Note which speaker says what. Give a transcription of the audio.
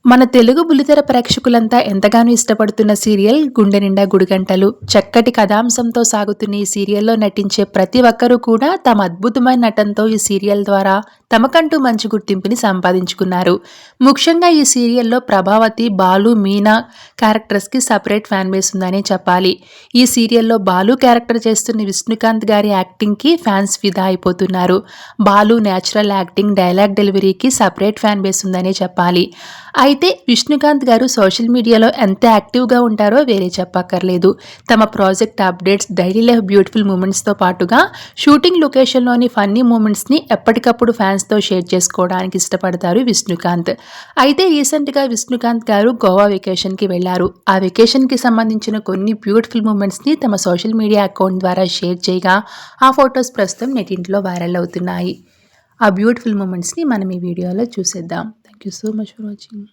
Speaker 1: మన తెలుగు బుల్లితెర ప్రేక్షకులంతా ఎంతగానో ఇష్టపడుతున్న సీరియల్ గుండె నిండా గుడిగంటలు. చక్కటి కథాంశంతో సాగుతున్న ఈ సీరియల్లో నటించే ప్రతి ఒక్కరూ కూడా తమ అద్భుతమైన నటనతో ఈ సీరియల్ ద్వారా తమకంటూ మంచి గుర్తింపుని సంపాదించుకున్నారు. ముఖ్యంగా ఈ సీరియల్లో ప్రభావతి, బాలు, మీనా క్యారెక్టర్స్కి సపరేట్ ఫ్యాన్ బేస్ ఉందనే చెప్పాలి. ఈ సీరియల్లో బాలు క్యారెక్టర్ చేస్తున్న విష్ణుకాంత్ గారి యాక్టింగ్కి ఫ్యాన్స్ ఫిదా అయిపోతున్నారు. బాలు న్యాచురల్ యాక్టింగ్, డైలాగ్ డెలివరీకి సపరేట్ ఫ్యాన్ బేస్ ఉందనే చెప్పాలి. అయితే విష్ణుకాంత్ గారు సోషల్ మీడియాలో ఎంత యాక్టివ్గా ఉంటారో వేరే చెప్పక్కర్లేదు. తమ project updates, daily life beautiful మూమెంట్స్తో పాటుగా షూటింగ్ లొకేషన్లోని ఫన్నీ మూమెంట్స్ని ఎప్పటికప్పుడు ఫ్యాన్స్తో షేర్ చేసుకోవడానికి ఇష్టపడతారు విష్ణుకాంత్. అయితే రీసెంట్గా విష్ణుకాంత్ గారు గోవా వెకేషన్కి వెళ్లారు. ఆ వెకేషన్కి సంబంధించిన కొన్ని బ్యూటిఫుల్ మూమెంట్స్ని తమ సోషల్ మీడియా అకౌంట్ ద్వారా షేర్ చేయగా ఆ ఫొటోస్ ప్రస్తుతం నెట్టింట్లో వైరల్ అవుతున్నాయి. ఆ బ్యూటిఫుల్ మూమెంట్స్ని మనం ఈ వీడియోలో చూసేద్దాం. Thank you so much for watching.